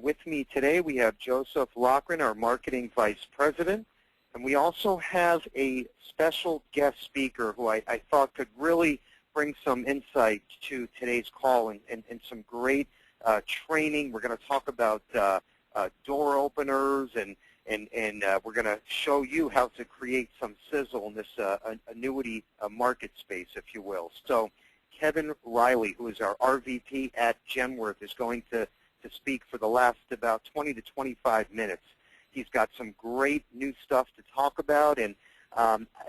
with me today we have Joseph Loughran, our Marketing Vice President, and we also have a special guest speaker who I thought could really bring some insight to today's call and some great training. We're going to talk about door openers and we're going to show you how to create some sizzle in this annuity market space, if you will. So Kevin Riley, who is our RVP at Genworth, is going to speak for the last about 20 to 25 minutes. He's got some great new stuff to talk about, and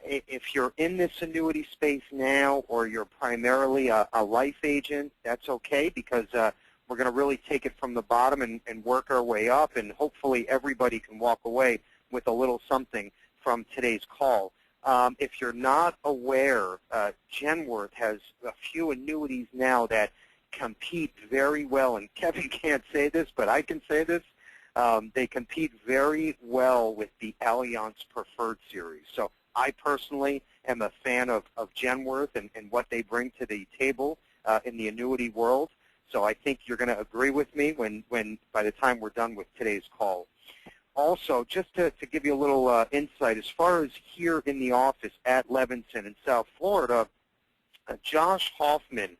if you're in this annuity space now or you're primarily a life agent, that's okay, because we're going to really take it from the bottom and work our way up, and hopefully everybody can walk away with a little something from today's call. If you're not aware, Genworth has a few annuities now that compete very well, and Kevin can't say this, but I can say this. They compete very well with the Allianz Preferred Series. So I personally am a fan of Genworth and what they bring to the table in the annuity world. So I think you're going to agree with me when by the time we're done with today's call. Also, just to give you a little insight, as far as here in the office at Levinson in South Florida, Josh Hoffman,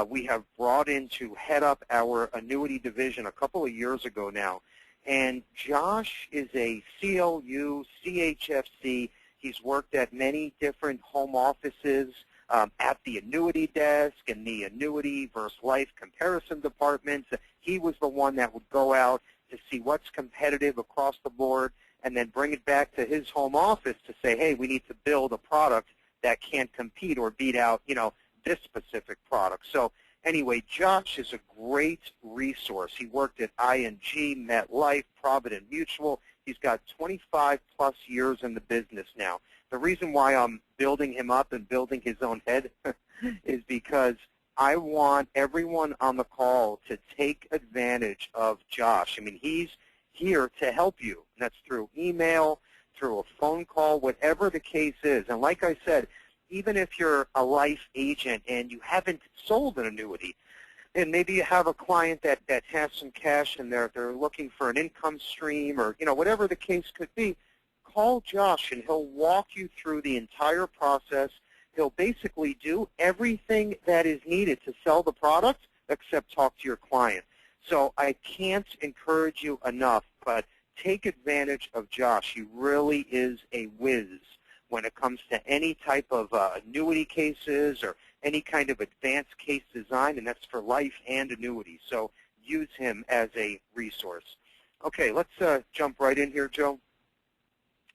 we have brought in to head up our annuity division a couple of years ago now. And Josh is a CLU, CHFC. He's worked at many different home offices, at the annuity desk and the annuity versus life comparison departments. He was the one that would go out to see what's competitive across the board and then bring it back to his home office to say, hey, we need to build a product that can't compete or beat out, this specific product. So anyway, Josh is a great resource. He worked at ING, MetLife, Provident Mutual. He's got 25-plus years in the business now. The reason why I'm building him up and building his own head is because I want everyone on the call to take advantage of Josh. I mean, he's here to help you. And that's through email, through a phone call, whatever the case is. And like I said, even if you're a life agent and you haven't sold an annuity, and maybe you have a client that has some cash and they're looking for an income stream or, whatever the case could be, call Josh and he'll walk you through the entire process. He'll basically do everything that is needed to sell the product except talk to your client. So I can't encourage you enough, but take advantage of Josh. He really is a whiz when it comes to any type of annuity cases or any kind of advanced case design, and that's for life and annuity. So use him as a resource. Okay, let's jump right in here, Joe.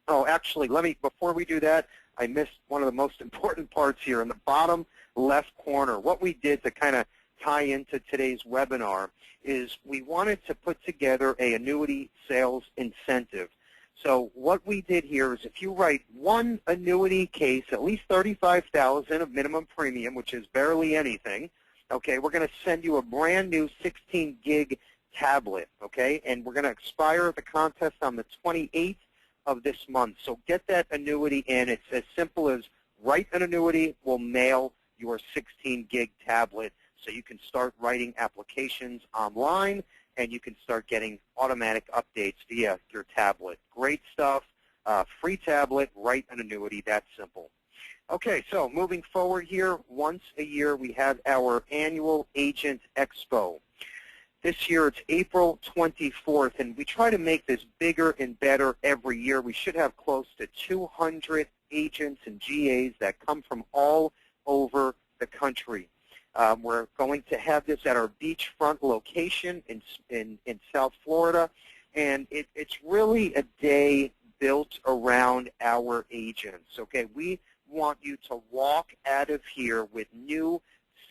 Oh, actually, before we do that, I missed one of the most important parts here in the bottom left corner. What we did to kind of tie into today's webinar is we wanted to put together an annuity sales incentive. So what we did here is if you write one annuity case, at least $35,000 of minimum premium, which is barely anything, okay, we're going to send you a brand new 16-gig tablet, okay, and we're going to expire the contest on the 28th of this month. So get that annuity in. It's as simple as write an annuity, we'll mail your 16-gig tablet so you can start writing applications online and you can start getting automatic updates via your tablet. Great stuff. Free tablet, write an annuity, that's simple. Okay, so moving forward here, once a year we have our annual Agent Expo. This year it's April 24th, and we try to make this bigger and better every year. We should have close to 200 agents and GAs that come from all over the country. We're going to have this at our beachfront location in South Florida, and it's really a day built around our agents. Okay, we want you to walk out of here with new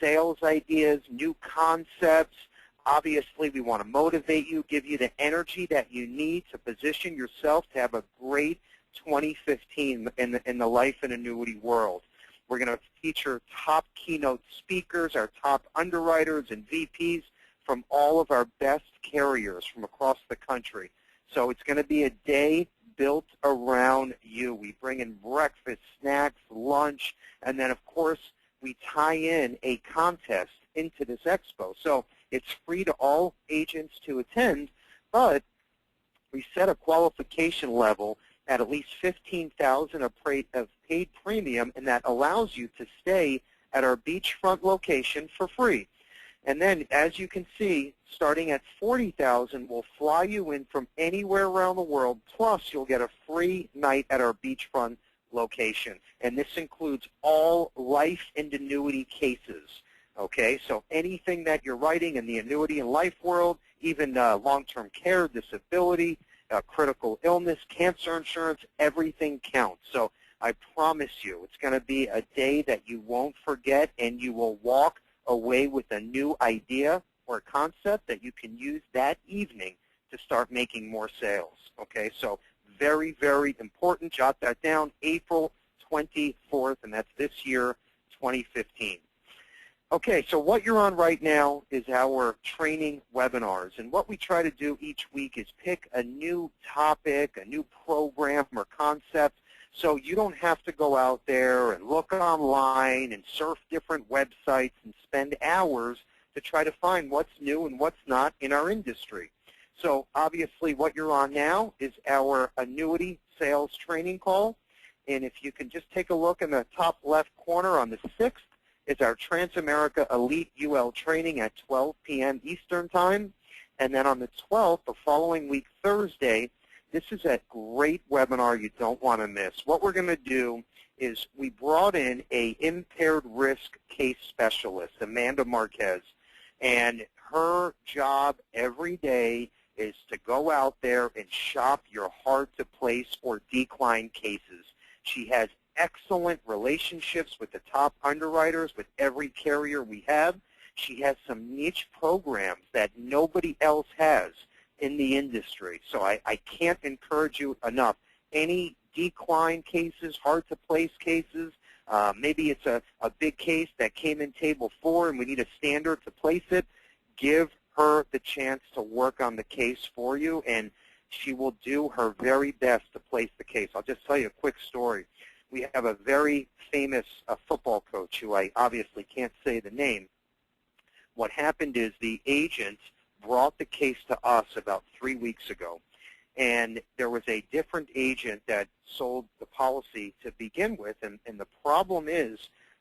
sales ideas, new concepts. Obviously, we want to motivate you, give you the energy that you need to position yourself to have a great 2015 in the life and annuity world. We're going to feature top keynote speakers, our top underwriters and VPs from all of our best carriers from across the country. So it's going to be a day built around you. We bring in breakfast, snacks, lunch, and then, of course, we tie in a contest into this expo. So it's free to all agents to attend, but we set a qualification level at least $15,000 of paid premium, and that allows you to stay at our beachfront location for free. And then, as you can see, starting at $40,000, we'll fly you in from anywhere around the world, plus you'll get a free night at our beachfront location. And this includes all life and annuity cases. Okay, so anything that you're writing in the annuity and life world, even long-term care, disability, critical illness, cancer insurance, everything counts. So I promise you, it's going to be a day that you won't forget, and you will walk away with a new idea or concept that you can use that evening to start making more sales. Okay, so very, very important. Jot that down, April 24th, and that's this year, 2015. Okay, so what you're on right now is our training webinars, and what we try to do each week is pick a new topic, a new program or concept, so you don't have to go out there and look online and surf different websites and spend hours to try to find what's new and what's not in our industry. So obviously what you're on now is our annuity sales training call, and if you can just take a look in the top left corner on the 6th, is our Transamerica Elite UL training at 12 p.m. Eastern Time. And then on the 12th, the following week, Thursday, this is a great webinar you don't want to miss. What we're going to do is we brought in a impaired risk case specialist, Amanda Marquez, and her job every day is to go out there and shop your hard-to-place or decline cases. She has excellent relationships with the top underwriters, with every carrier we have. She has some niche programs that nobody else has in the industry. So I can't encourage you enough. Any decline cases, hard-to-place cases, maybe it's a big case that came in table 4 and we need a standard to place it, give her the chance to work on the case for you, and she will do her very best to place the case. I'll just tell you a quick story. We have a very famous football coach who I obviously can't say the name. What happened is the agent brought the case to us about 3 weeks ago, and there was a different agent that sold the policy to begin with, and the problem is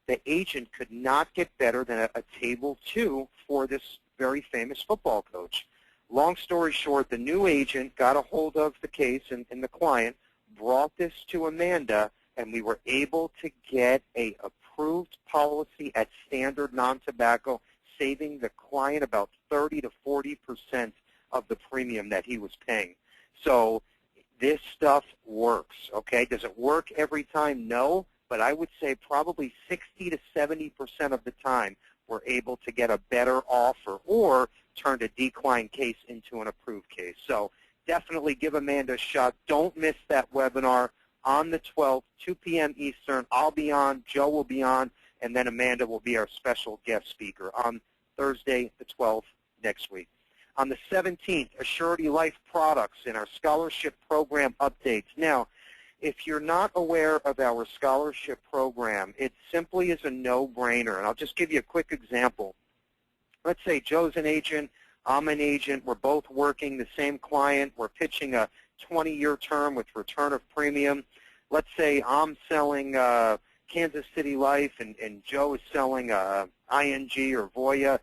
the agent could not get better than a table 2 for this very famous football coach. Long story short, the new agent got a hold of the case and the client, brought this to Amanda, and we were able to get a approved policy at standard non-tobacco, saving the client about 30 to 40% of the premium that he was paying. So this stuff works, okay? Does it work every time? No, but I would say probably 60 to 70% of the time we're able to get a better offer or turn a decline case into an approved case. So definitely give Amanda a shot. Don't miss that webinar on the 12th, 2 p.m. Eastern. I'll be on, Joe will be on, and then Amanda will be our special guest speaker on Thursday the 12th next week. On the 17th, Assurity Life products in our scholarship program updates. Now, if you're not aware of our scholarship program, it simply is a no-brainer, and I'll just give you a quick example. Let's say Joe's an agent, I'm an agent, we're both working the same client, we're pitching a 20-year term with return of premium. Let's say I'm selling Kansas City Life and Joe is selling ING or Voya.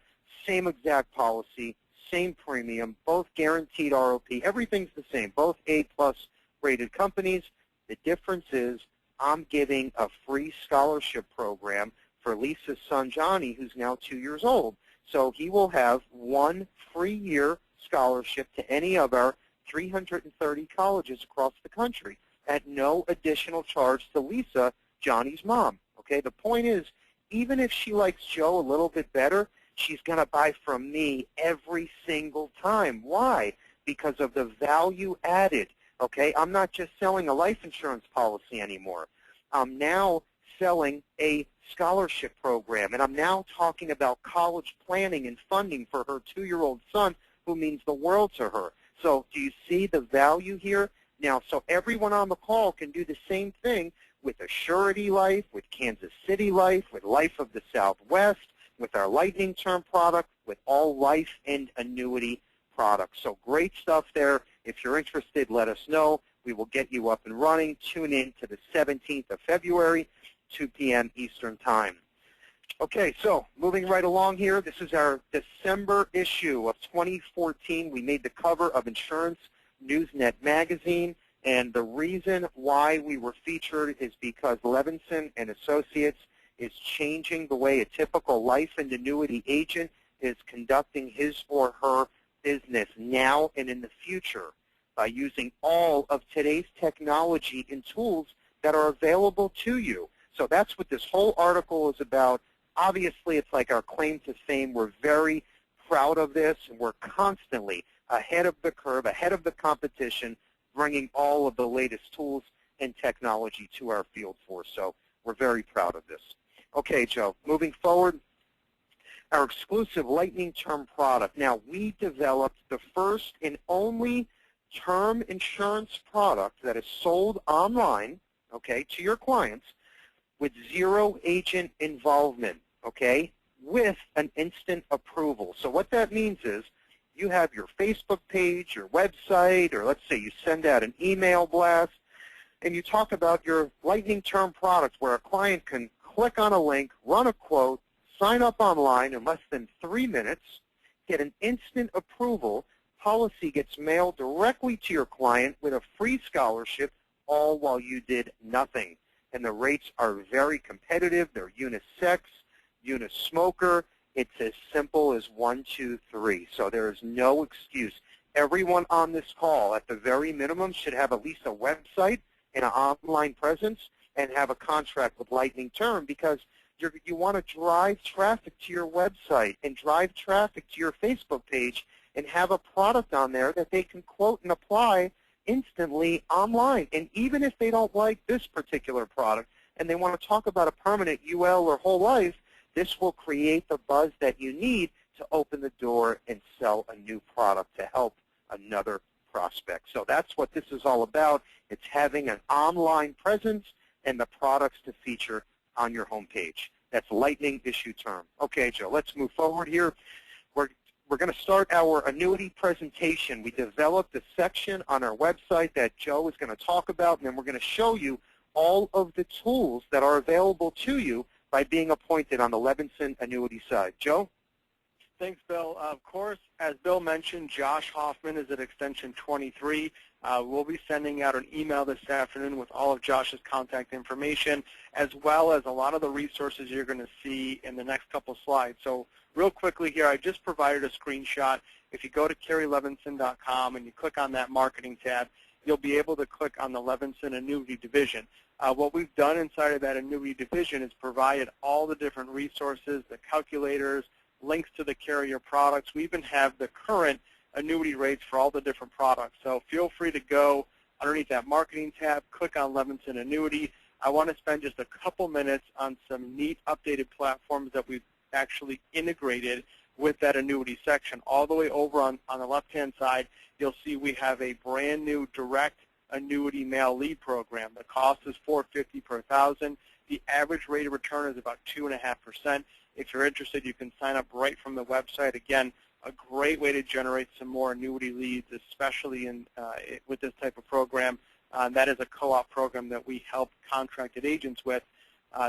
Same exact policy, same premium, both guaranteed ROP. Everything's the same, both A-plus rated companies. The difference is I'm giving a free scholarship program for Lisa's son, Johnny, who's now 2 years old. So he will have 1 free year scholarship to any of our 330 colleges across the country at no additional charge to Lisa, Johnny's mom. Okay, the point is, even if she likes Joe a little bit better, she's going to buy from me every single time. Why? Because of the value added. Okay, I'm not just selling a life insurance policy anymore. I'm now selling a scholarship program, and I'm now talking about college planning and funding for her 2-year-old son, who means the world to her. So do you see the value here? Now, so everyone on the call can do the same thing with Assurity Life, with Kansas City Life, with Life of the Southwest, with our Lightning Term product, with all life and annuity products. So great stuff there. If you're interested, let us know. We will get you up and running. Tune in to the 17th of February, 2 p.m. Eastern Time. Okay, so moving right along here, this is our December issue of 2014. We made the cover of Insurance Newsnet magazine, and the reason why we were featured is because Levinson and Associates is changing the way a typical life and annuity agent is conducting his or her business now and in the future by using all of today's technology and tools that are available to you. So that's what this whole article is about. Obviously, it's like our claim to fame. We're very proud of this, and we're constantly ahead of the curve, ahead of the competition, bringing all of the latest tools and technology to our field force. So we're very proud of this. Okay, Joe, moving forward, our exclusive Lightning Term product. Now, we developed the first and only term insurance product that is sold online, okay, to your clients with zero agent involvement, okay, with an instant approval. So what that means is you have your Facebook page, your website, or let's say you send out an email blast, and you talk about your Lightning Term product where a client can click on a link, run a quote, sign up online in less than 3 minutes, get an instant approval, policy gets mailed directly to your client with a free scholarship, all while you did nothing. And the rates are very competitive. They're unisex, unismoker. It's as simple as 1, 2, 3. So there is no excuse. Everyone on this call, at the very minimum, should have at least a website and an online presence and have a contract with Lightning Term, because you want to drive traffic to your website and drive traffic to your Facebook page and have a product on there that they can quote and apply instantly online. And even if they don't like this particular product and they want to talk about a permanent UL or whole life, this will create the buzz that you need to open the door and sell a new product to help another prospect. So that's what this is all about. It's having an online presence and the products to feature on your home page. That's Lightning Issue Term. Okay, Joe, let's move forward here. We're going to start our annuity presentation. We developed a section on our website that Joe is going to talk about, and then we're going to show you all of the tools that are available to you by being appointed on the Levinson annuity side. Joe? Thanks, Bill. Of course, as Bill mentioned, Josh Hoffman is at extension 23. We'll be sending out an email this afternoon with all of Josh's contact information, as well as a lot of the resources you're going to see in the next couple slides. So real quickly here, I just provided a screenshot. If you go to KerryLevinson.com and you click on that marketing tab, you'll be able to click on the Levinson Annuity Division. What we've done inside of that annuity division is provided all the different resources, the calculators, links to the carrier products. We even have the current annuity rates for all the different products. So feel free to go underneath that marketing tab, click on Levinson Annuity. I want to spend just a couple minutes on some neat updated platforms that we've actually integrated with that annuity section. All the way over on the left-hand side, you'll see we have a brand new direct annuity mail lead program. The cost is $450 per thousand. The average rate of return is about 2.5%. If you're interested, you can sign up right from the website. Again, a great way to generate some more annuity leads, especially with this type of program. That is a co-op program that we help contracted agents with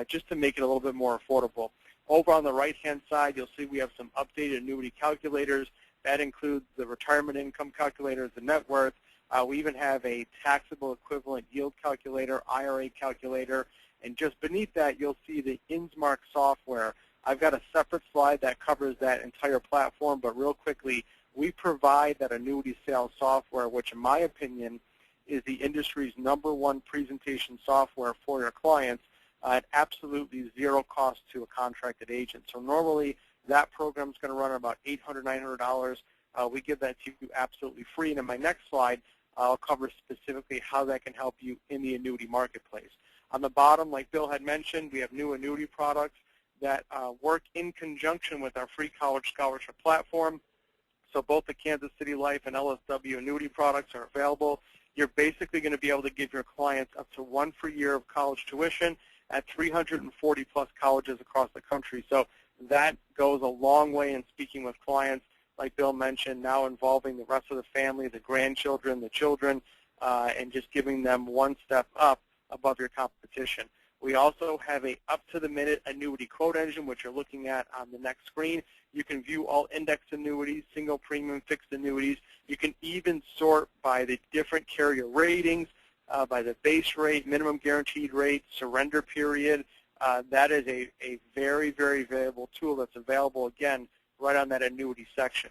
just to make it a little bit more affordable. Over on the right-hand side, you'll see we have some updated annuity calculators. That includes the retirement income calculators, the net worth. We even have a taxable equivalent yield calculator, IRA calculator, and just beneath that, you'll see the InsMark software. I've got a separate slide that covers that entire platform, but real quickly, we provide that annuity sales software, which in my opinion is the industry's #1 presentation software for your clients at absolutely zero cost to a contracted agent. So normally that program is going to run about $800, $900. We give that to you absolutely free. And in my next slide, I'll cover specifically how that can help you in the annuity marketplace. On the bottom, like Bill had mentioned, we have new annuity products that work in conjunction with our free college scholarship platform. So both the Kansas City Life and LSW annuity products are available. You're basically going to be able to give your clients up to 1 free year of college tuition at 340+ colleges across the country. So that goes a long way in speaking with clients. like Bill mentioned, now involving the rest of the family, the grandchildren, the children, and just giving them one step up above your competition. We also have a up-to-the-minute annuity quote engine, which you're looking at on the next screen. You can view all indexed annuities, single premium fixed annuities. You can even sort by the different carrier ratings, by the base rate, minimum guaranteed rate, surrender period. That is a very, very valuable tool that's available, again, right on that annuity section.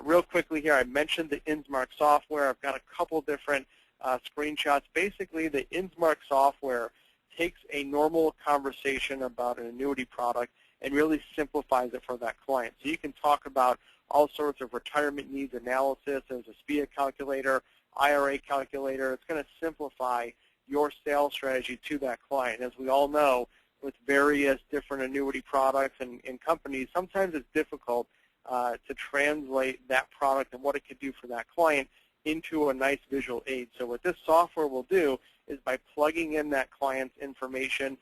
Real quickly here, I mentioned the InsMark software. I've got a couple different screenshots. Basically, the InsMark software takes a normal conversation about an annuity product and really simplifies it for that client. So you can talk about all sorts of retirement needs analysis. There's a SPIA calculator, IRA calculator. It's going to simplify your sales strategy to that client. As we all know, with various different annuity products and companies, sometimes it's difficult to translate that product and what it could do for that client into a nice visual aid. So what this software will do is by plugging in that client's information,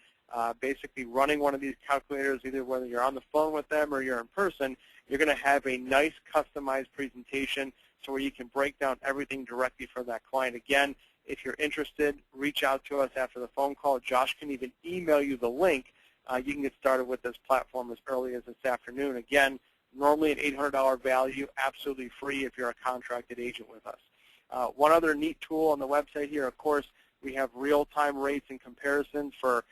basically running one of these calculators, either whether you're on the phone with them or you're in person, you're going to have a nice customized presentation so where you can break down everything directly for that client. Again, if you're interested, reach out to us after the phone call. Josh can even email you the link. You can get started with this platform as early as this afternoon. Again, normally an $800 value, absolutely free if you're a contracted agent with us. One other neat tool on the website here, of course, we have real-time rates and comparisons for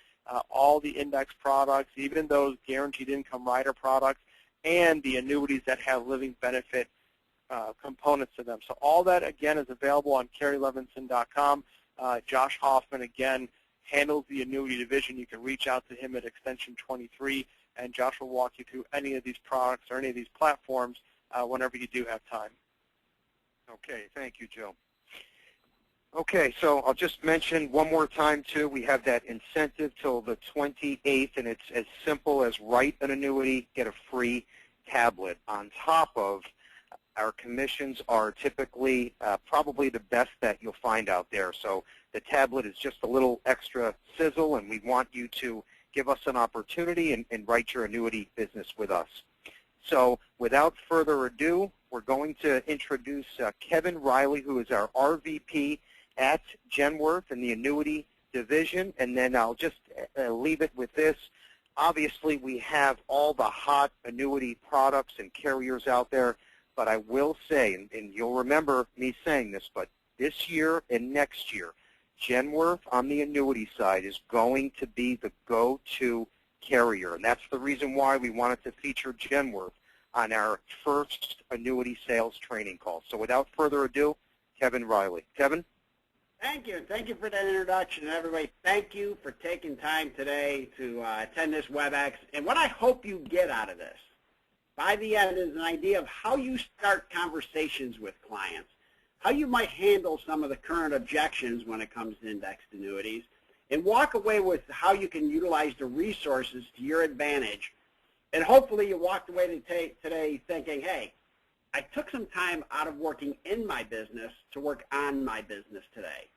all the index products, even those guaranteed income rider products, and the annuities that have living benefit components to them. So all that, again, is available on CarrieLevinson.com. Josh Hoffman, again, handles the annuity division. You can reach out to him at extension 23, and Josh will walk you through any of these products or any of these platforms whenever you do have time. Okay, thank you, Joe. Okay, so I'll just mention one more time, too, we have that incentive till the 28th, and it's as simple as write an annuity, get a free tablet. On top of, our commissions are typically probably the best that you'll find out there. So the tablet is just a little extra sizzle, and we want you to give us an opportunity and write your annuity business with us. So without further ado, we're going to introduce Kevin Riley, who is our RVP at Genworth in the annuity division, and then I'll just leave it with this. Obviously, we have all the hot annuity products and carriers out there, but I will say, and you'll remember me saying this, but this year and next year, Genworth on the annuity side is going to be the go-to carrier, and that's the reason why we wanted to feature Genworth on our first annuity sales training call. So without further ado, Kevin Riley. Kevin? Thank you. Thank you for that introduction. Everybody, thank you for taking time today to attend this WebEx. And what I hope you get out of this, by the end, is an idea of how you start conversations with clients, how you might handle some of the current objections when it comes to indexed annuities, and walk away with how you can utilize the resources to your advantage. And hopefully you walked away today thinking, hey, I took some time out of working in my business to work on my business today.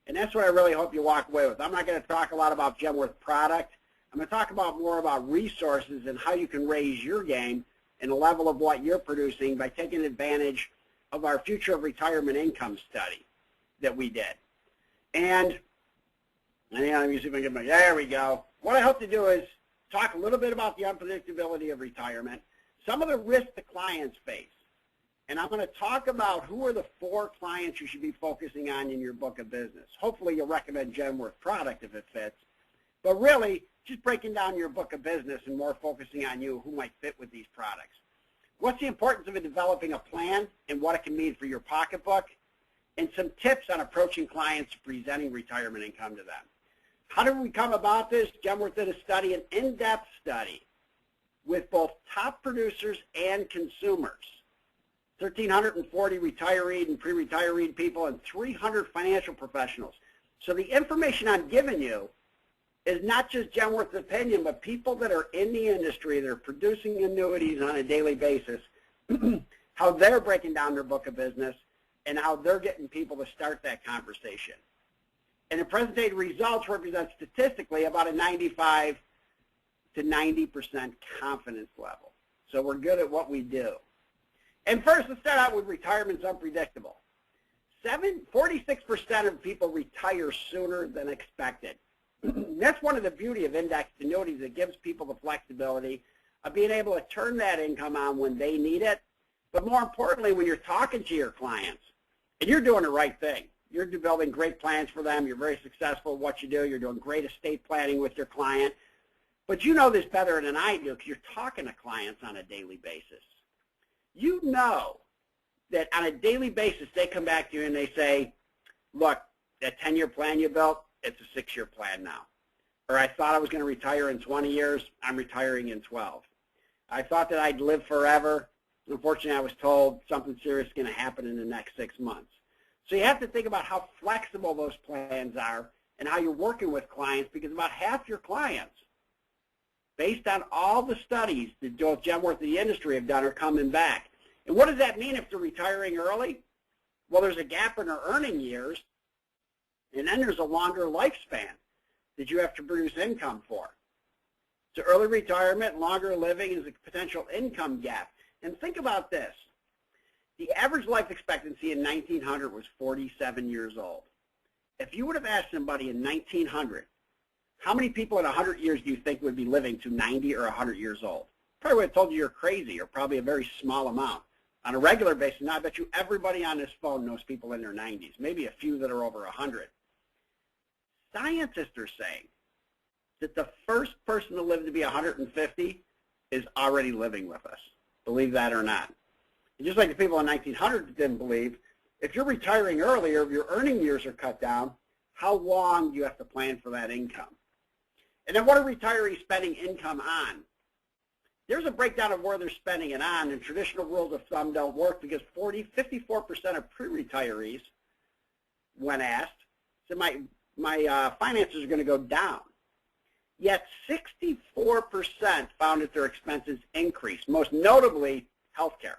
And that's what I really hope you walk away with. I'm not going to talk a lot about Genworth product. I'm going to talk more about resources and how you can raise your game and the level of what you're producing by taking advantage of our Future of Retirement Income study that we did. And let me see if I can get there we go. What I hope to do is talk a little bit about the unpredictability of retirement, some of the risks the clients face. And I'm going to talk about who are the 4 clients you should be focusing on in your book of business. Hopefully you'll recommend Genworth product if it fits. But really, just breaking down your book of business and more focusing on you, who might fit with these products. What's the importance of developing a plan and what it can mean for your pocketbook, and some tips on approaching clients presenting retirement income to them. How did we come about this? Genworth did a study, an in-depth study, with both top producers and consumers. 1,340 retireed and pre-retireed people and 300 financial professionals. So the information I'm giving you is not just Genworth's opinion, but people that are in the industry that are producing annuities on a daily basis, how they're breaking down their book of business, and how they're getting people to start that conversation. And the presented results represent statistically about a 95 to 90% confidence level. So we're good at what we do. And first, let's start out with retirement's unpredictable. 46% of people retire sooner than expected. That's one of the beauty of indexed annuities. It gives people the flexibility of being able to turn that income on when they need it. But more importantly, when you're talking to your clients, and you're doing the right thing. You're building great plans for them. You're very successful at what you do. You're doing great estate planning with your client. But you know this better than I do because you're talking to clients on a daily basis. You know that on a daily basis they come back to you and they say, look, that 10-year plan you built, it's a 6-year plan now. Or I thought I was going to retire in 20 years. I'm retiring in 12. I thought that I'd live forever. Unfortunately, I was told something serious is going to happen in the next 6 months. So you have to think about how flexible those plans are and how you're working with clients, because about half your clients, based on all the studies that both Genworth and the industry have done, are coming back. And what does that mean if they're retiring early? Well, there's a gap in their earning years, and then there's a longer lifespan that you have to produce income for. So early retirement, longer living is a potential income gap. And think about this. The average life expectancy in 1900 was 47 years old. If you would have asked somebody in 1900, how many people in 100 years do you think would be living to 90 or 100 years old? Probably would have told you you're crazy, or probably a very small amount. On a regular basis, now I bet you everybody on this phone knows people in their 90s, maybe a few that are over 100. Scientists are saying that the first person to live to be 150 is already living with us, believe that or not. And just like the people in 1900 didn't believe, if you're retiring earlier, if your earning years are cut down, how long do you have to plan for that income? And then what are retirees spending income on? There's a breakdown of where they're spending it on, and traditional rules of thumb don't work because 54% of pre-retirees, when asked, said my finances are going to go down. Yet 64% found that their expenses increased, most notably healthcare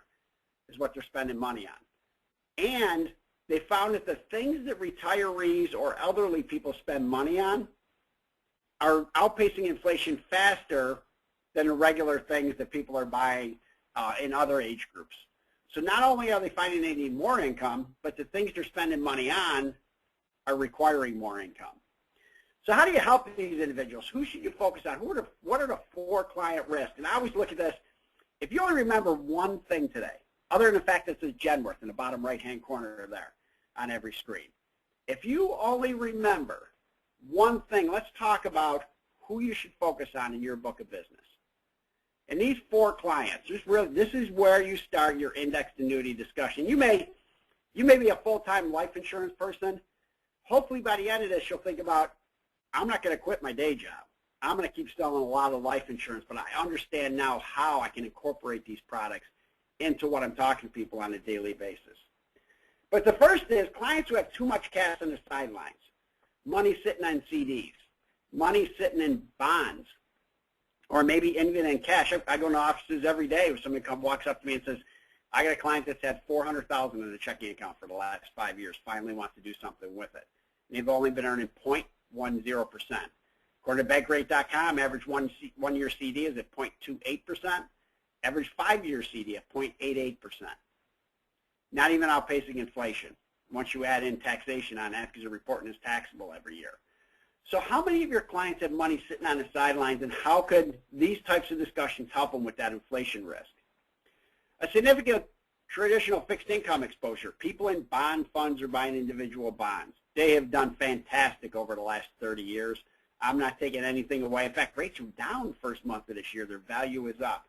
is what they're spending money on. And they found that the things that retirees or elderly people spend money on are outpacing inflation faster than the regular things that people are buying in other age groups. So not only are they finding they need more income, but the things they're spending money on are requiring more income. So how do you help these individuals? Who should you focus on? What are the 4 client risks? And I always look at this. If you only remember one thing today, other than the fact that it says Genworth in the bottom right-hand corner there on every screen, if you only remember one thing, let's talk about who you should focus on in your book of business. And these 4 clients, this is where you start your indexed annuity discussion. You may be a full-time life insurance person. Hopefully by the end of this, you'll think about, I'm not going to quit my day job. I'm going to keep selling a lot of life insurance, but I understand now how I can incorporate these products into what I'm talking to people on a daily basis. But the first is clients who have too much cash on the sidelines, money sitting on CDs, money sitting in bonds, or maybe even in cash. I go into offices every day where somebody walks up to me and says, I got a client that's had $400,000 in a checking account for the last 5 years, finally wants to do something with it. And they've only been earning 0.10%. According to bankrate.com, average one-year CD is at 0.28%, average 5-year CD at 0.88%. Not even outpacing inflation once you add in taxation on that, because they're reporting as taxable every year. So how many of your clients have money sitting on the sidelines, and how could these types of discussions help them with that inflation risk? A significant traditional fixed income exposure. People in bond funds are buying individual bonds. They have done fantastic over the last 30 years. I'm not taking anything away. In fact, rates are down the first month of this year. Their value is up.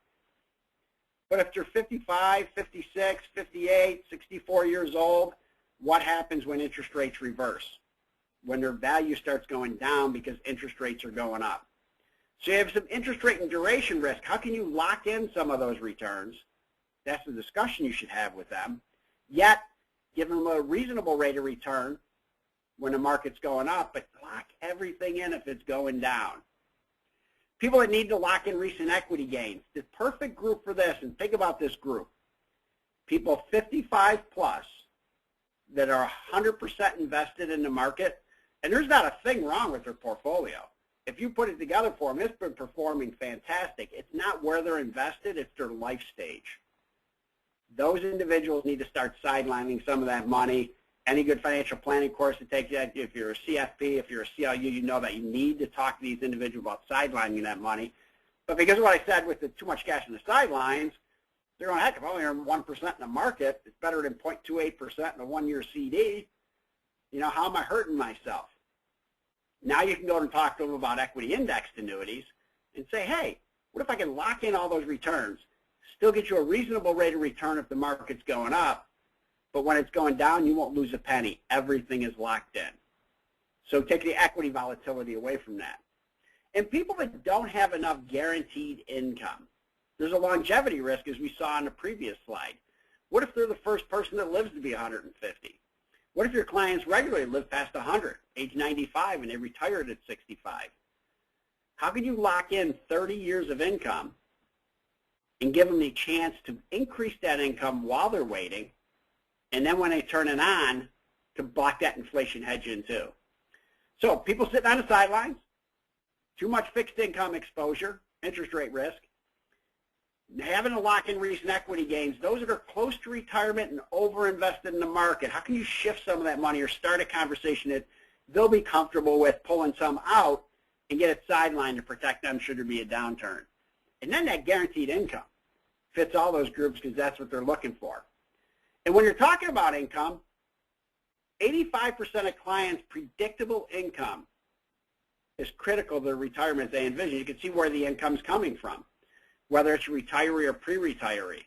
But if they're 55, 56, 58, 64 years old, what happens when interest rates reverse? When their value starts going down because interest rates are going up. So you have some interest rate and duration risk. How can you lock in some of those returns? That's the discussion you should have with them. Yet, give them a reasonable rate of return when the market's going up, but lock everything in if it's going down. People that need to lock in recent equity gains. The perfect group for this, and think about this group, people 55 plus that are 100% invested in the market, and there's not a thing wrong with their portfolio. If you put it together for them, it's been performing fantastic. It's not where they're invested, it's their life stage. those individuals need to start sidelining some of that money. Any good financial planning course to take that, if you're a CFP, if you're a CLU, you know that you need to talk to these individuals about sidelining that money. But because of what I said with the too much cash on the sidelines, they're going, heck, if I only earn 1% in the market, it's better than 0.28% in a one-year CD. You know, how am I hurting myself? Now you can go and talk to them about equity indexed annuities and say, hey, what if I can lock in all those returns, still get you a reasonable rate of return if the market's going up, but when it's going down, you won't lose a penny. Everything is locked in. So take the equity volatility away from that. And people that don't have enough guaranteed income, there's a longevity risk, as we saw on the previous slide. What if they're the first person that lives to be 150? What if your clients regularly live past 100, age 95, and they retired at 65? How can you lock in 30 years of income and give them the chance to increase that income while they're waiting, and then when they turn it on, to block that inflation hedge in too? So people sitting on the sidelines, too much fixed income exposure, interest rate risk, having to lock in recent equity gains, those that are close to retirement and over-invested in the market, how can you shift some of that money or start a conversation that they'll be comfortable with pulling some out and get it sidelined to protect them should there be a downturn? And then that guaranteed income fits all those groups because that's what they're looking for. And when you're talking about income, 85% of clients' predictable income is critical to their retirement they envision. You can see where the income's coming from, whether it's a retiree or pre-retiree.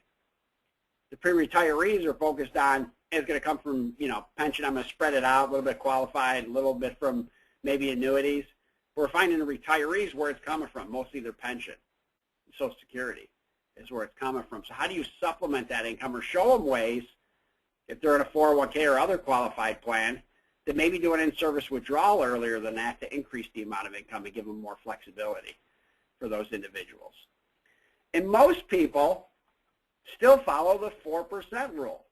The pre-retirees are focused on, it's going to come from, you know, pension, I'm going to spread it out, a little bit qualified, a little bit from maybe annuities. We're finding the retirees where it's coming from, mostly their pension. Social Security is where it's coming from. So how do you supplement that income or show them ways, if they're in a 401k or other qualified plan, to maybe do an in-service withdrawal earlier than that to increase the amount of income and give them more flexibility for those individuals. And most people still follow the 4% rule.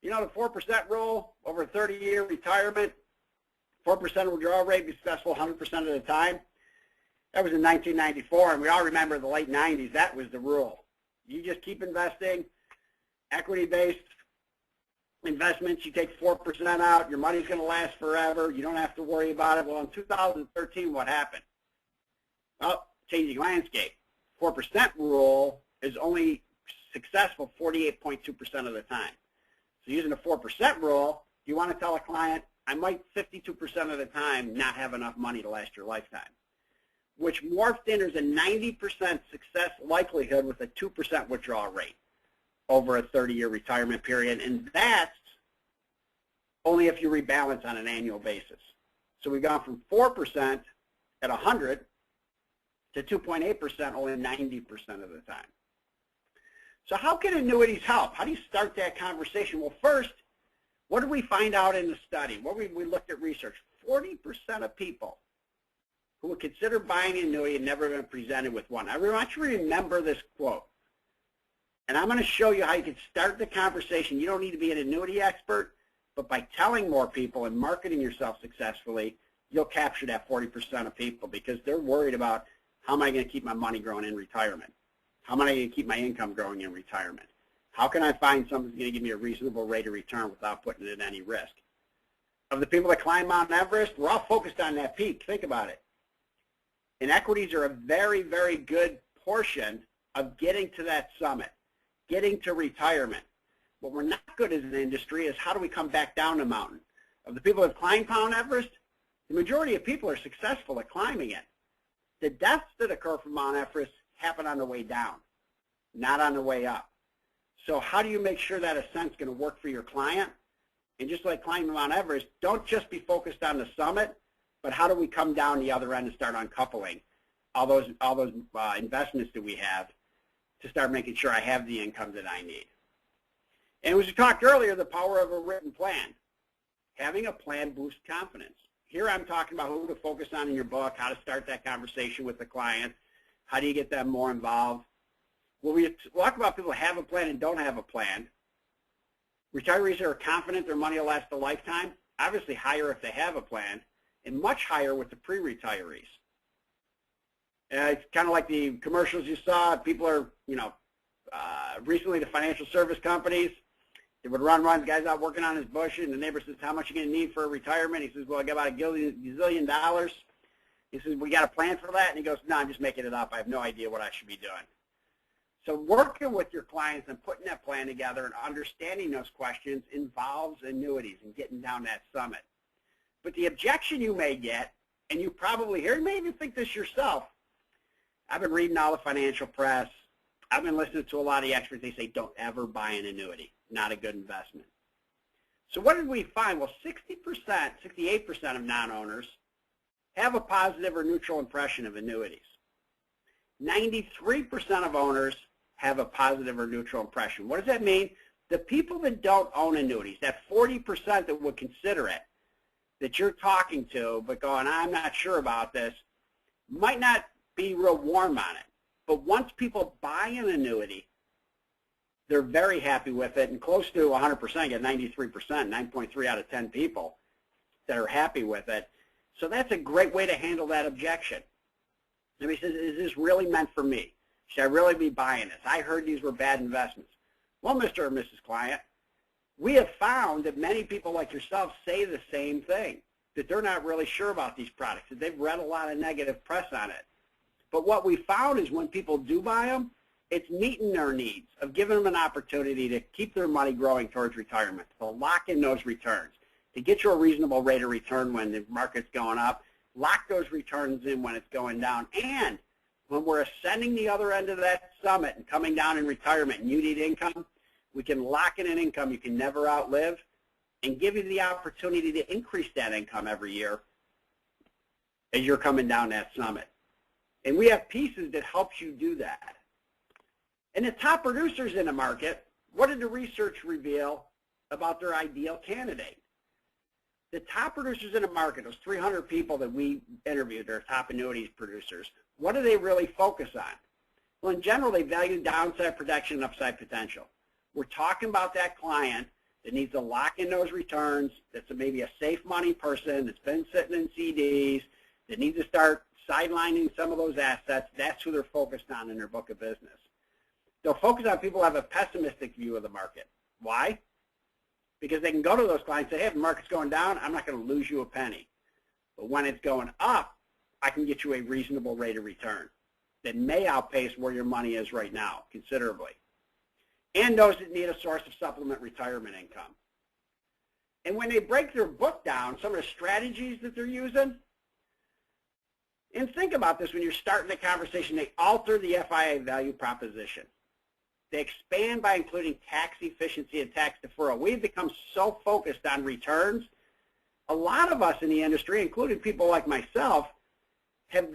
You know, the 4% rule over a 30-year retirement, 4% withdrawal rate, be successful 100% of the time. That was in 1994, and we all remember the late 90s. That was the rule. You just keep investing, equity-based investments. You take 4% out. Your money's going to last forever. You don't have to worry about it. Well, in 2013, what happened? Well, changing landscape. 4% rule is only successful 48.2% of the time. So using the 4% rule, you want to tell a client, I might 52% of the time not have enough money to last your lifetime, which morphed in as a 90% success likelihood with a 2% withdrawal rate over a 30-year retirement period, and that's only if you rebalance on an annual basis. So we've gone from 4% at 100 to 2.8% only 90% of the time. So how can annuities help? How do you start that conversation? Well, first, what did we find out in the study? We looked at research. 40% of people who would consider buying an annuity had never been presented with one. I want you to remember this quote. And I'm going to show you how you can start the conversation. You don't need to be an annuity expert, but by telling more people and marketing yourself successfully, you'll capture that 40% of people because they're worried about, how am I going to keep my money growing in retirement? How am I going to keep my income growing in retirement? How can I find something that's going to give me a reasonable rate of return without putting it at any risk? Of the people that climb Mount Everest, we're all focused on that peak. Think about it. And equities are a very, very good portion of getting to that summit, getting to retirement. What we're not good as an industry is how do we come back down the mountain? Of the people that have climbed Mount Everest, the majority of people are successful at climbing it. The deaths that occur from Mount Everest happen on the way down, not on the way up. So how do you make sure that ascent's going to work for your client? And just like climbing Mount Everest, don't just be focused on the summit, but how do we come down the other end and start uncoupling all those investments that we have to start making sure I have the income that I need. And as we talked earlier, the power of a written plan. Having a plan boosts confidence. Here I'm talking about who to focus on in your book, how to start that conversation with the client, how do you get them more involved. Well, we talk about people who have a plan and don't have a plan. Retirees that are confident their money will last a lifetime, obviously higher if they have a plan, and much higher with the pre-retirees. It's kind of like the commercials you saw. People are, recently the financial service companies. They would run guys out working on his bush, and the neighbor says, how much are you going to need for a retirement? He says, well, I got about a gazillion dollars. He says, we got a plan for that? And he goes, no, I'm just making it up. I have no idea what I should be doing. So working with your clients and putting that plan together and understanding those questions involves annuities and getting down that summit. But the objection you may get, and you probably hear, you may even think this yourself, I've been reading all the financial press. I've been listening to a lot of the experts. They say don't ever buy an annuity. Not a good investment. So what did we find? Well, 60%, 68% of non-owners have a positive or neutral impression of annuities. 93% of owners have a positive or neutral impression. What does that mean? The people that don't own annuities, that 40% that would consider it, that you're talking to but going, I'm not sure about this, might not be real warm on it. But once people buy an annuity, they're very happy with it, and close to 100%, get 93%, 9.3 out of 10 people that are happy with it. So that's a great way to handle that objection. And he says, is this really meant for me? Should I really be buying this? I heard these were bad investments. Well, Mr. or Mrs. Client, we have found that many people like yourself say the same thing, that they're not really sure about these products, that they've read a lot of negative press on it. But what we found is when people do buy them, it's meeting their needs, of giving them an opportunity to keep their money growing towards retirement, to lock in those returns, to get you a reasonable rate of return when the market's going up, lock those returns in when it's going down, and when we're ascending the other end of that summit and coming down in retirement and you need income, we can lock in an income you can never outlive and give you the opportunity to increase that income every year as you're coming down that summit. And we have pieces that helps you do that. And the top producers in the market, what did the research reveal about their ideal candidate? The top producers in the market, those 300 people that we interviewed, are top annuities producers, what do they really focus on? Well, in general, they value downside protection and upside potential. We're talking about that client that needs to lock in those returns, that's maybe a safe money person that's been sitting in CDs, that needs to start sidelining some of those assets. That's who they're focused on in their book of business. They'll focus on people who have a pessimistic view of the market. Why? Because they can go to those clients and say, hey, if the market's going down, I'm not going to lose you a penny. But when it's going up, I can get you a reasonable rate of return that may outpace where your money is right now considerably. And those that need a source of supplement retirement income. And when they break their book down, some of the strategies that they're using, and think about this when you're starting the conversation, they alter the FIA value proposition. They expand by including tax efficiency and tax deferral. We've become so focused on returns. A lot of us in the industry, including people like myself,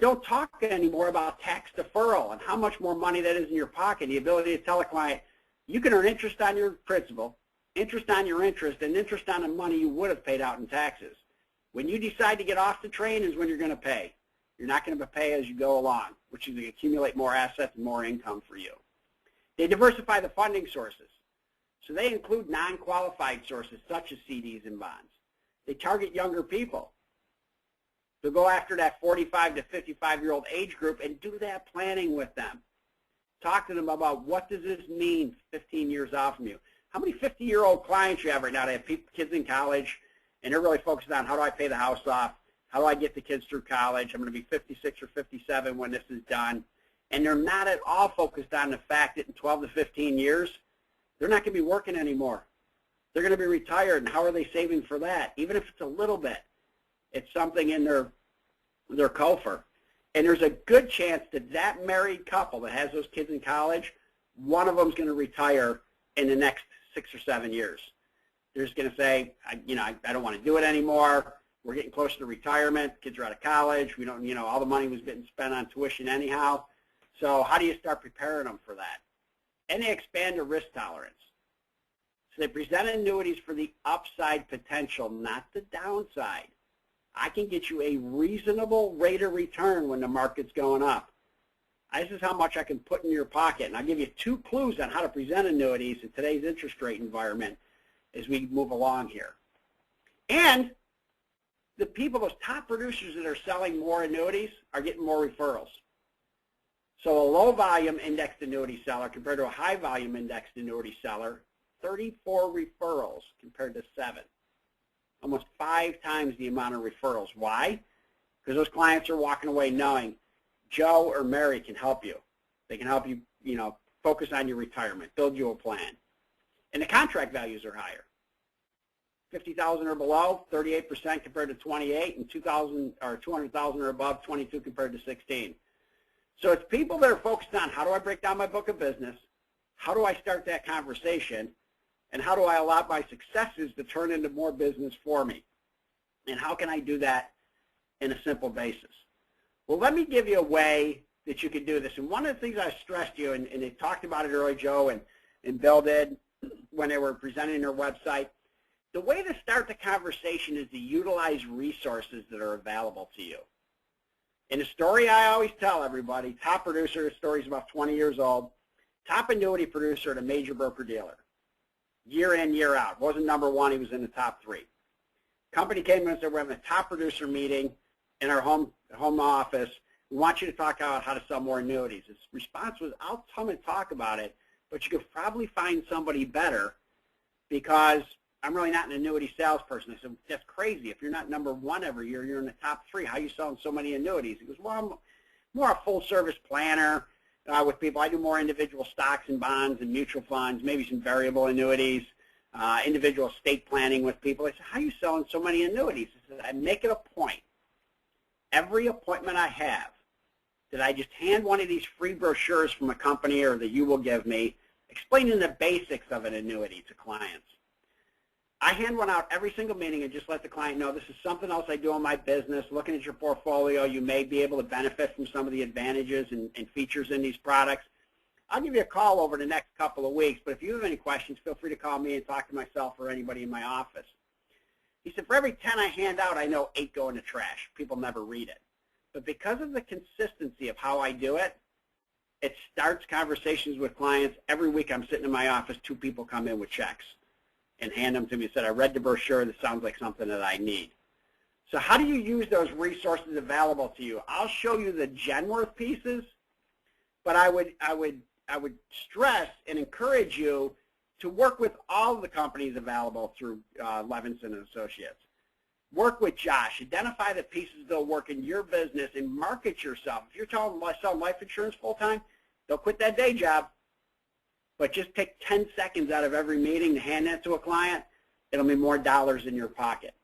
don't talk anymore about tax deferral and how much more money that is in your pocket, the ability to tell a client, you can earn interest on your principal, interest on your interest, and interest on the money you would have paid out in taxes. When you decide to get off the train is when you're going to pay. You're not going to pay as you go along, which is to accumulate more assets and more income for you. They diversify the funding sources. So they include non-qualified sources such as CDs and bonds. They target younger people. They'll go after that 45 to 55-year-old age group and do that planning with them. Talk to them about what does this mean 15 years out from you. How many 50-year-old clients you have right now? They have kids in college, and they're really focused on how do I pay the house off? How do I get the kids through college? I'm going to be 56 or 57 when this is done. And they're not at all focused on the fact that in 12 to 15 years, they're not going to be working anymore. They're going to be retired, and how are they saving for that? Even if it's a little bit, it's something in their COFR. And there's a good chance that that married couple that has those kids in college, one of them is going to retire in the next 6 or 7 years. They're just going to say, I don't want to do it anymore. We're getting close to retirement. Kids are out of college. We don't, all the money was getting spent on tuition anyhow. So how do you start preparing them for that? And they expand their risk tolerance. So they present annuities for the upside potential, not the downside. I can get you a reasonable rate of return when the market's going up. This is how much I can put in your pocket. And I'll give you 2 clues on how to present annuities in today's interest rate environment as we move along here. And the people, those top producers that are selling more annuities, are getting more referrals. So a low volume indexed annuity seller compared to a high volume indexed annuity seller, 34 referrals compared to 7. Almost 5 times the amount of referrals. Why? Because those clients are walking away knowing Joe or Mary can help you. They can help you, focus on your retirement, build you a plan. And the contract values are higher. 50,000 or below, 38% compared to 28, and 200,000 or above, 22 compared to 16. So it's people that are focused on how do I break down my book of business, how do I start that conversation, and how do I allow my successes to turn into more business for me? And how can I do that in a simple basis? Well, let me give you a way that you can do this. And one of the things I stressed to you, and they talked about it earlier, Joe and Bill did when they were presenting their website, the way to start the conversation is to utilize resources that are available to you. In a story I always tell everybody, top producer, the story's about 20 years old, top annuity producer at a major broker-dealer. Year in, year out. Wasn't number 1, he was in the top 3. Company came in and said, we're having a top producer meeting in our home office. We want you to talk about how to sell more annuities. His response was, I'll come and talk about it, but you could probably find somebody better because I'm really not an annuity salesperson. I said, that's crazy. If you're not number 1 every year, you're in the top 3. How are you selling so many annuities? He goes, well, I'm more a full-service planner with people. I do more individual stocks and bonds and mutual funds, maybe some variable annuities, individual estate planning with people. I said, how are you selling so many annuities? I said, I make it a point, every appointment I have, that I just hand one of these free brochures from a company or that you will give me, explaining the basics of an annuity to clients. I hand one out every single meeting and just let the client know this is something else I do in my business. Looking at your portfolio, you may be able to benefit from some of the advantages and features in these products. I'll give you a call over the next couple of weeks, but if you have any questions, feel free to call me and talk to myself or anybody in my office. He said, for every 10 I hand out, I know 8 go in the trash. People never read it. But because of the consistency of how I do it, it starts conversations with clients. Every week I'm sitting in my office, 2 people come in with checks and hand them to me and said, I read the brochure, this sounds like something that I need. So how do you use those resources available to you? I'll show you the Genworth pieces, but I would stress and encourage you to work with all of the companies available through Levinson & Associates. Work with Josh. Identify the pieces that'll work in your business and market yourself. If you're telling them sell life insurance full-time, they'll quit that day job. But just take 10 seconds out of every meeting to hand that to a client. It'll be more dollars in your pocket.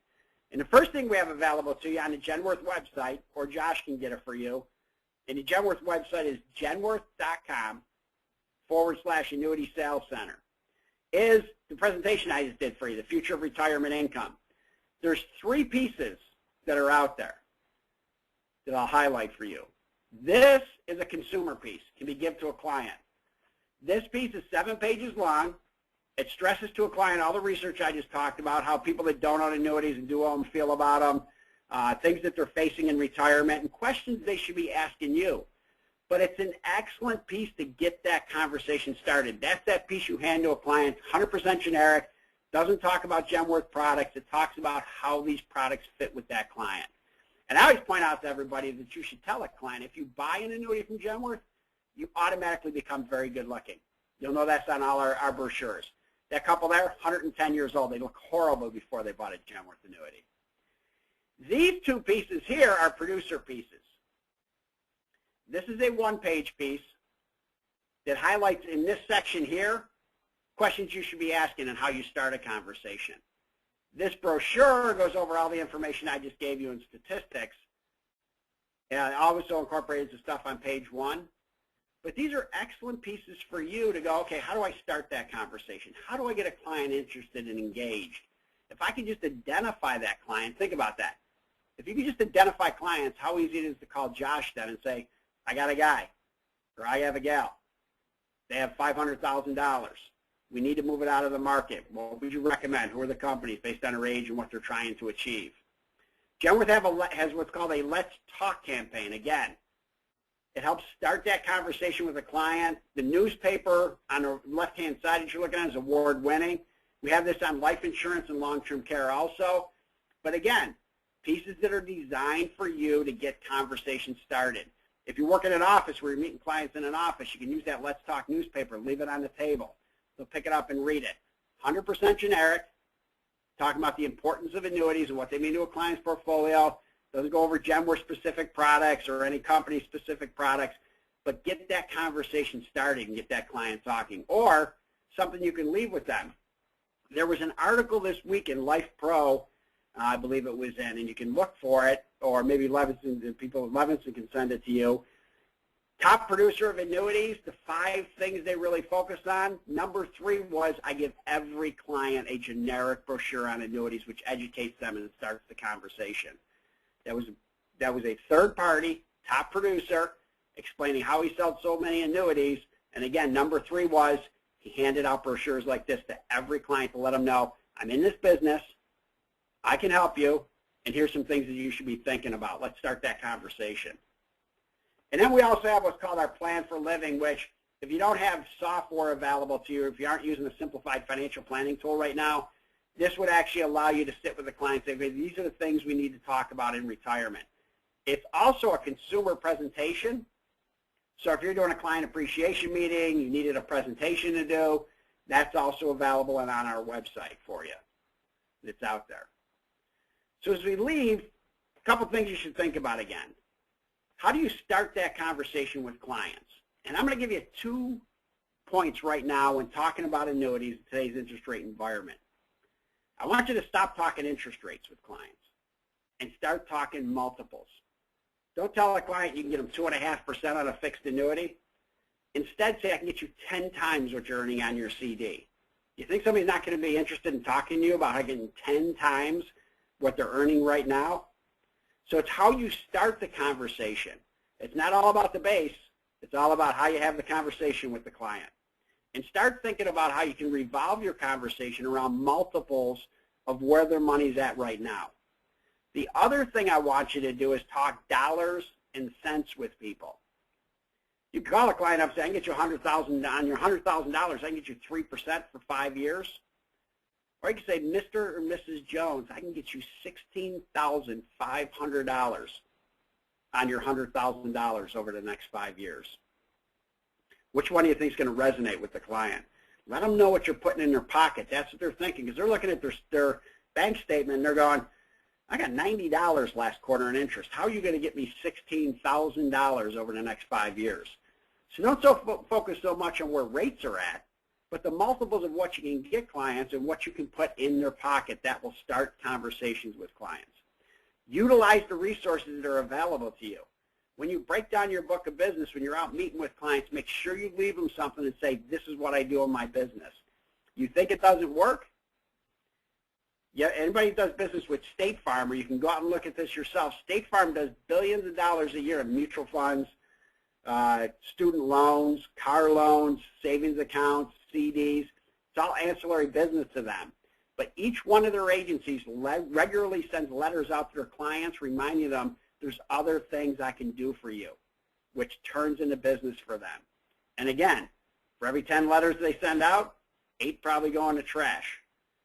And the first thing we have available to you on the Genworth website, or Josh can get it for you, and the Genworth website is genworth.com/annuity sales center, is the presentation I just did for you, the future of retirement income. There's 3 pieces that are out there that I'll highlight for you. This is a consumer piece, can be given to a client. This piece is 7 pages long. It stresses to a client all the research I just talked about, how people that don't own annuities and do own them feel about them, things that they're facing in retirement, and questions they should be asking you. But it's an excellent piece to get that conversation started. That's that piece you hand to a client, 100% generic, doesn't talk about Genworth products. It talks about how these products fit with that client. And I always point out to everybody that you should tell a client, if you buy an annuity from Genworth, you automatically become very good looking. You'll know that's on all our brochures. That couple there, 110 years old. They look horrible before they bought a Genworth annuity. These 2 pieces here are producer pieces. This is a 1-page piece that highlights in this section here questions you should be asking and how you start a conversation. This brochure goes over all the information I just gave you in statistics, and also incorporates the stuff on page 1. But these are excellent pieces for you to go, okay, how do I start that conversation? How do I get a client interested and engaged? If I can just identify that client, think about that. If you can just identify clients, how easy it is to call Josh then and say, I got a guy, or I have a gal. They have $500,000. We need to move it out of the market. What would you recommend? Who are the companies based on their age and what they're trying to achieve? Genworth has what's called a Let's Talk campaign. Again, it helps start that conversation with a client. The newspaper on the left-hand side that you're looking at is award-winning. We have this on life insurance and long-term care also. But again, pieces that are designed for you to get conversations started. If you work in an office where you're meeting clients in an office, you can use that Let's Talk newspaper, leave it on the table. They'll pick it up and read it. 100% generic, talking about the importance of annuities and what they mean to a client's portfolio. Doesn't go over Genworth-specific products or any company-specific products, but get that conversation started and get that client talking. Or something you can leave with them. There was an article this week in Life Pro, I believe it was in, and you can look for it, or maybe Levinson, people at Levinson can send it to you. Top producer of annuities, the 5 things they really focus on. Number 3 was I give every client a generic brochure on annuities, which educates them and starts the conversation. That was a third party, top producer, explaining how he sold so many annuities. And again, number 3 was he handed out brochures like this to every client to let them know, I'm in this business, I can help you, and here's some things that you should be thinking about. Let's start that conversation. And then we also have what's called our plan for living, which if you don't have software available to you, if you aren't using a simplified financial planning tool right now, this would actually allow you to sit with the client and say, okay, these are the things we need to talk about in retirement. It's also a consumer presentation. So if you're doing a client appreciation meeting, you needed a presentation to do, that's also available and on our website for you. It's out there. So as we leave, a couple things you should think about again. How do you start that conversation with clients? And I'm going to give you 2 points right now when talking about annuities in today's interest rate environment. I want you to stop talking interest rates with clients and start talking multiples. Don't tell a client you can get them 2.5% on a fixed annuity. Instead, say I can get you 10 times what you're earning on your CD. You think somebody's not going to be interested in talking to you about how getting 10 times what they're earning right now? So it's how you start the conversation. It's not all about the base. It's all about how you have the conversation with the client. And start thinking about how you can revolve your conversation around multiples of where their money's at right now. The other thing I want you to do is talk dollars and cents with people. You call a client up and say, I can get you $100,000 on your $100,000, I can get you 3% for 5 years. Or you can say, Mr. or Mrs. Jones, I can get you $16,500 on your $100,000 over the next 5 years. Which one do you think is going to resonate with the client? Let them know what you're putting in their pocket. That's what they're thinking, because they're looking at their bank statement and they're going, I got $90 last quarter in interest. How are you going to get me $16,000 over the next 5 years? So don't focus so much on where rates are at, but the multiples of what you can get clients and what you can put in their pocket. That will start conversations with clients. Utilize the resources that are available to you. When you break down your book of business, when you're out meeting with clients, make sure you leave them something and say, this is what I do in my business. You think it doesn't work? Yeah, anybody who does business with State Farm, or you can go out and look at this yourself. State Farm does billions of dollars a year in mutual funds, student loans, car loans, savings accounts, CDs. It's all ancillary business to them. But each one of their agencies regularly sends letters out to their clients reminding them there's other things I can do for you, which turns into business for them. And again, for every 10 letters they send out, 8 probably go in the trash.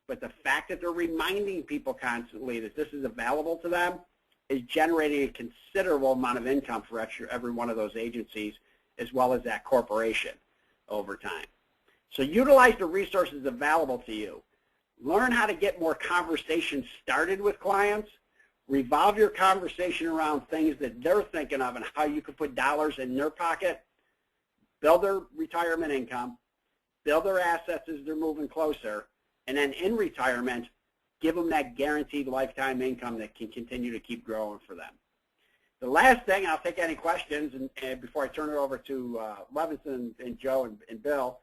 But the fact that they're reminding people constantly that this is available to them is generating a considerable amount of income for every one of those agencies, as well as that corporation over time. So utilize the resources available to you. Learn how to get more conversations started with clients. Revolve your conversation around things that they're thinking of and how you can put dollars in their pocket. Build their retirement income. Build their assets as they're moving closer. And then in retirement, give them that guaranteed lifetime income that can continue to keep growing for them. The last thing, I'll take any questions and before I turn it over to Levinson and Joe and Bill,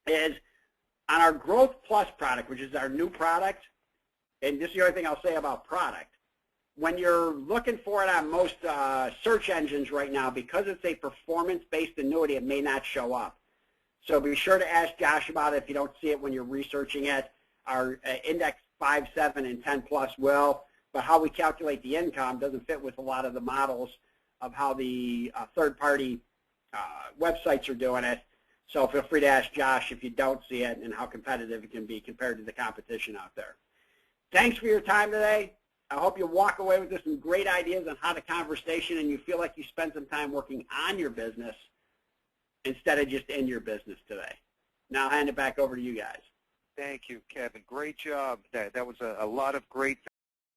is on our Growth Plus product, which is our new product, and this is the other thing I'll say about product. When you're looking for it on most search engines right now, because it's a performance-based annuity, it may not show up. So be sure to ask Josh about it if you don't see it when you're researching it. Our index 5, 7, and 10 plus will, but how we calculate the income doesn't fit with a lot of the models of how the third-party websites are doing it. So feel free to ask Josh if you don't see it and how competitive it can be compared to the competition out there. Thanks for your time today. I hope you walk away with some great ideas on how to conversation and you feel like you spent some time working on your business instead of just in your business today. Now I'll hand it back over to you guys. Thank you, Kevin. Great job. That was a lot of great